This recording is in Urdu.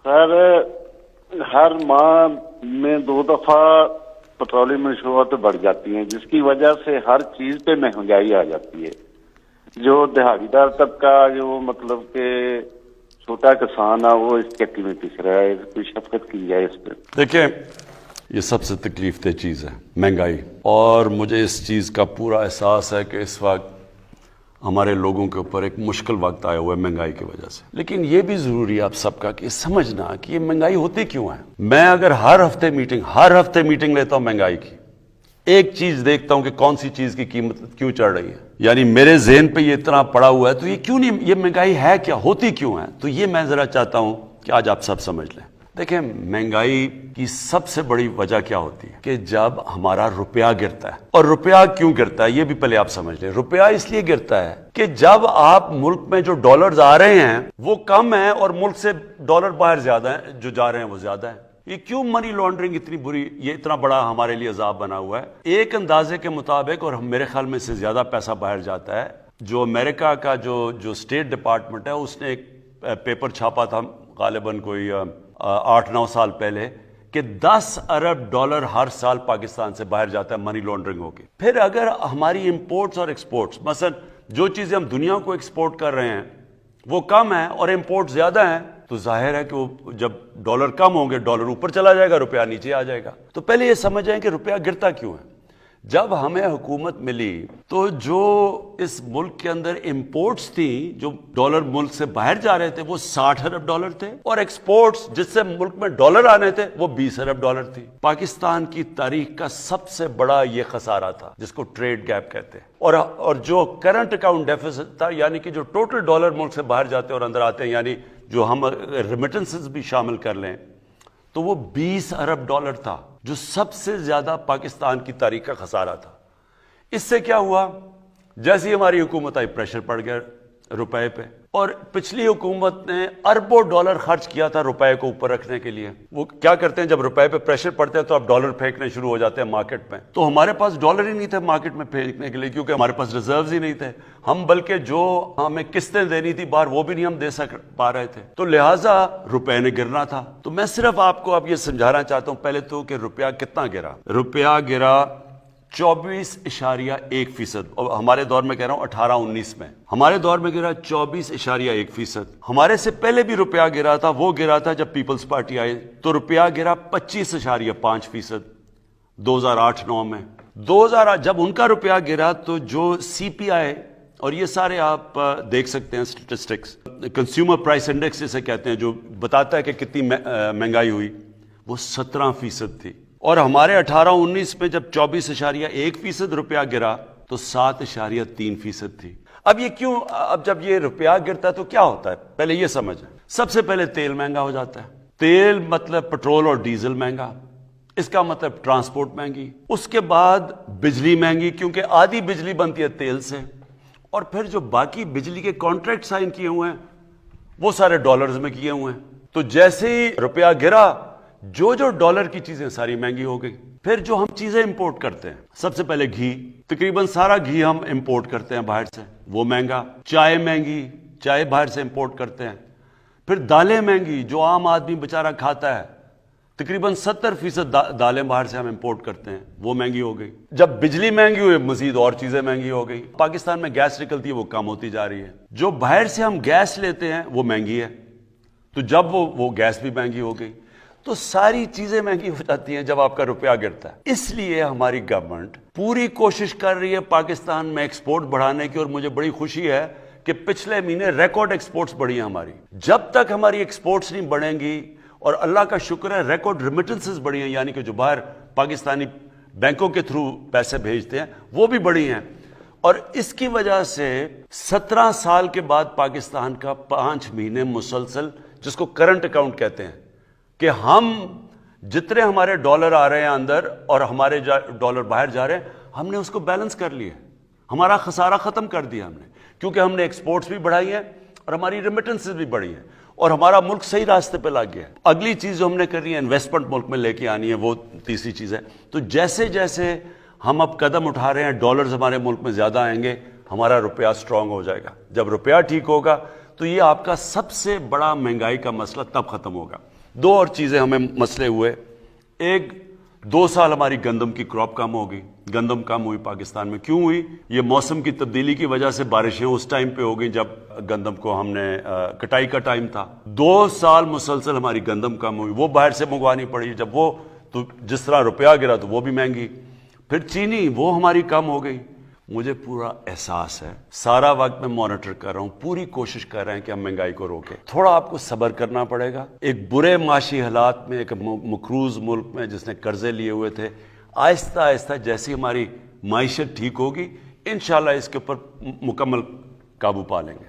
سر ہر ماہ میں 2 دفعہ پیٹرولیم مصنوعات بڑھ جاتی ہیں، جس کی وجہ سے ہر چیز پہ مہنگائی آ جاتی ہے. جو دہاڑی دار طبقہ، جو مطلب کہ چھوٹا کسان ہے، وہ اس چکی میں پس رہا ہے. کوئی شفقت کی جائے اس پہ. دیکھیں، یہ سب سے تکلیف دہ چیز ہے مہنگائی، اور مجھے اس چیز کا پورا احساس ہے کہ اس وقت ہمارے لوگوں کے اوپر ایک مشکل وقت آیا ہوا ہے مہنگائی کی وجہ سے. لیکن یہ بھی ضروری ہے آپ سب کا کہ سمجھنا کہ یہ مہنگائی ہوتی کیوں ہے. میں اگر ہر ہفتے میٹنگ لیتا ہوں مہنگائی کی، ایک چیز دیکھتا ہوں کہ کون سی چیز کی قیمت کیوں چڑھ رہی ہے، یعنی میرے ذہن پہ یہ اتنا پڑا ہوا ہے تو یہ کیوں نہیں، یہ مہنگائی ہے کیا، ہوتی کیوں ہے. تو یہ میں ذرا چاہتا ہوں کہ آج آپ سب سمجھ لیں. دیکھیں، مہنگائی کی سب سے بڑی وجہ کیا ہوتی ہے کہ جب ہمارا روپیہ گرتا ہے. اور روپیہ کیوں گرتا ہے یہ بھی پہلے آپ سمجھ لیں. روپیہ اس لیے گرتا ہے کہ جب آپ ملک میں جو ڈالرز آ رہے ہیں وہ کم ہیں اور ملک سے ڈالر باہر زیادہ ہیں، جو جا رہے ہیں وہ زیادہ ہیں. یہ کیوں منی لانڈرنگ اتنی بری، یہ اتنا بڑا ہمارے لیے عذاب بنا ہوا ہے. ایک اندازے کے مطابق، اور میرے خیال میں سے زیادہ پیسہ باہر جاتا ہے. جو امریکہ کا جو اسٹیٹ ڈپارٹمنٹ ہے، اس نے ایک پیپر چھاپا تھا غالباً کوئی 8-9 سال پہلے کہ 10 ارب ڈالر ہر سال پاکستان سے باہر جاتا ہے منی لانڈرنگ ہو کے. پھر اگر ہماری امپورٹس اور ایکسپورٹس، مثلا جو چیزیں ہم دنیا کو ایکسپورٹ کر رہے ہیں وہ کم ہیں اور امپورٹ زیادہ ہیں، تو ظاہر ہے کہ وہ جب ڈالر کم ہوں گے ڈالر اوپر چلا جائے گا، روپیہ نیچے آ جائے گا. تو پہلے یہ سمجھیں کہ روپیہ گرتا کیوں ہے. جب ہمیں حکومت ملی تو جو اس ملک کے اندر امپورٹس تھیں، جو ڈالر ملک سے باہر جا رہے تھے، وہ 60 ارب ڈالر تھے، اور ایکسپورٹس جس سے ملک میں ڈالر آنے تھے وہ 20 ارب ڈالر تھی. پاکستان کی تاریخ کا سب سے بڑا یہ خسارہ تھا جس کو ٹریڈ گیپ کہتے ہیں. اور جو کرنٹ اکاؤنٹ ڈیفیسٹ تھا، یعنی کہ جو ٹوٹل ڈالر ملک سے باہر جاتے اور اندر آتے ہیں، یعنی جو ہم ریمیٹنسز بھی شامل کر لیں، تو وہ 20 ارب ڈالر تھا، جو سب سے زیادہ پاکستان کی تاریخ کا خسارہ تھا. اس سے کیا ہوا، جیسی ہماری حکومت آئی پریشر پڑ گیا روپے پہ، اور پچھلی حکومت نے اربوں ڈالر خرچ کیا تھا روپے کو اوپر رکھنے کے لیے. وہ کیا کرتے ہیں، جب روپے پہ پریشر پڑتا ہے تو اب ڈالر پھینکنے شروع ہو جاتے ہیں مارکیٹ میں. تو ہمارے پاس ڈالر ہی نہیں تھے مارکیٹ میں پھینکنے کے لیے، کیونکہ ہمارے پاس ریزروز ہی نہیں تھے. ہم بلکہ جو ہمیں قسطیں دینی تھی باہر وہ بھی نہیں ہم دے پا رہے تھے، تو لہٰذا روپے نے گرنا تھا. تو میں صرف آپ کو اب یہ سمجھانا چاہتا ہوں پہلے تو کہ روپیہ کتنا گرا. روپیہ گرا 24.1%. اور ہمارے دور میں کہہ رہا ہوں 18-19 میں، ہمارے دور میں گرا 24.1%. ہمارے سے پہلے بھی روپیہ گرا تھا، وہ گرا تھا جب پیپلز پارٹی آئے تو روپیہ گرا 25.5%. 2008-9 میں 2008 جب ان کا روپیہ گرا تو جو سی پی آئی، اور یہ سارے آپ دیکھ سکتے ہیں اسٹیٹسٹکس، کنزیومر پرائس انڈیکس جسے کہتے ہیں، جو بتاتا ہے کہ کتنی مہنگائی ہوئی، وہ 17% تھی. اور ہمارے 18-19 میں جب 24.1% روپیہ گرا تو 7.3% تھی. اب یہ کیوں، اب جب یہ روپیہ گرتا ہے تو کیا ہوتا ہے، پہلے یہ سمجھیں. سب سے پہلے تیل مہنگا ہو جاتا ہے. تیل مطلب پٹرول اور ڈیزل مہنگا، اس کا مطلب ٹرانسپورٹ مہنگی. اس کے بعد بجلی مہنگی، کیونکہ آدھی بجلی بنتی ہے تیل سے. اور پھر جو باقی بجلی کے کانٹریکٹ سائن کیے ہوئے ہیں وہ سارے ڈالرز میں کیے ہوئے ہیں. تو جیسے ہی روپیہ گرا، جو ڈالر کی چیزیں ساری مہنگی ہو گئی. پھر جو ہم چیزیں امپورٹ کرتے ہیں، سب سے پہلے گھی، تقریباً سارا گھی ہم امپورٹ کرتے ہیں باہر سے، وہ مہنگا. چائے مہنگی، چائے باہر سے امپورٹ کرتے ہیں. پھر دالیں مہنگی، جو عام آدمی بیچارہ کھاتا ہے، تقریباً 70% دالیں باہر سے ہم امپورٹ کرتے ہیں، وہ مہنگی ہو گئی. جب بجلی مہنگی ہوئی، مزید اور چیزیں مہنگی ہو گئی. پاکستان میں گیس نکلتی ہے، وہ کم ہوتی جا رہی ہے. جو باہر سے ہم گیس لیتے ہیں وہ مہنگی ہے، تو جب وہ گیس بھی مہنگی ہو گئی. تو ساری چیزیں مہنگی ہو جاتی ہیں جب آپ کا روپیہ گرتا ہے. اس لیے ہماری گورنمنٹ پوری کوشش کر رہی ہے پاکستان میں ایکسپورٹ بڑھانے کی، اور مجھے بڑی خوشی ہے کہ پچھلے مہینے ریکارڈ ایکسپورٹس بڑھی ہیں ہماری. جب تک ہماری ایکسپورٹس نہیں بڑھیں گی، اور اللہ کا شکر ہے ریکارڈ ریمیٹنسز بڑھی ہیں، یعنی کہ جو باہر پاکستانی بینکوں کے تھرو پیسے بھیجتے ہیں وہ بھی بڑھی ہیں. اور اس کی وجہ سے 17 سال کے بعد پاکستان کا 5 مہینے مسلسل، جس کو کرنٹ اکاؤنٹ کہتے ہیں، کہ ہم جتنے ہمارے ڈالر آ رہے ہیں اندر اور ہمارے ڈالر باہر جا رہے ہیں، ہم نے اس کو بیلنس کر لیا. ہمارا خسارہ ختم کر دیا ہم نے، کیونکہ ہم نے ایکسپورٹس بھی بڑھائی ہیں اور ہماری ریمیٹنسز بھی بڑھی ہیں، اور ہمارا ملک صحیح راستے پہ لگ گیا ہے. اگلی چیز جو ہم نے کرنی ہے، انویسٹمنٹ ملک میں لے کے آنی ہے، وہ تیسری چیز ہے. تو جیسے جیسے ہم اب قدم اٹھا رہے ہیں، ڈالرز ہمارے ملک میں زیادہ آئیں گے، ہمارا روپیہ سٹرونگ ہو جائے گا. جب روپیہ ٹھیک ہوگا تو یہ آپ کا سب سے بڑا مہنگائی کا مسئلہ تب ختم ہوگا۔ دو اور چیزیں ہمیں مسئلے ہوئے، ایک 2 سال ہماری گندم کی کراپ کم ہوگی، گندم کم ہوئی پاکستان میں، کیوں ہوئی؟ یہ موسم کی تبدیلی کی وجہ سے بارشیں اس ٹائم پہ ہو گئی جب گندم کو ہم نے کٹائی کا ٹائم تھا۔ 2 سال مسلسل ہماری گندم کم ہوئی، وہ باہر سے منگوانی پڑی، جب وہ تو جس طرح روپیہ گرا تو وہ بھی مہنگی، پھر چینی وہ ہماری کم ہو گئی۔ مجھے پورا احساس ہے، سارا وقت میں مانیٹر کر رہا ہوں، پوری کوشش کر رہے ہیں کہ ہم مہنگائی کو روکیں۔ تھوڑا آپ کو صبر کرنا پڑے گا، ایک برے معاشی حالات میں، ایک مقروض ملک میں جس نے قرضے لیے ہوئے تھے، آہستہ آہستہ جیسی ہماری معیشت ٹھیک ہوگی، انشاءاللہ اس کے اوپر مکمل قابو پا لیں گے۔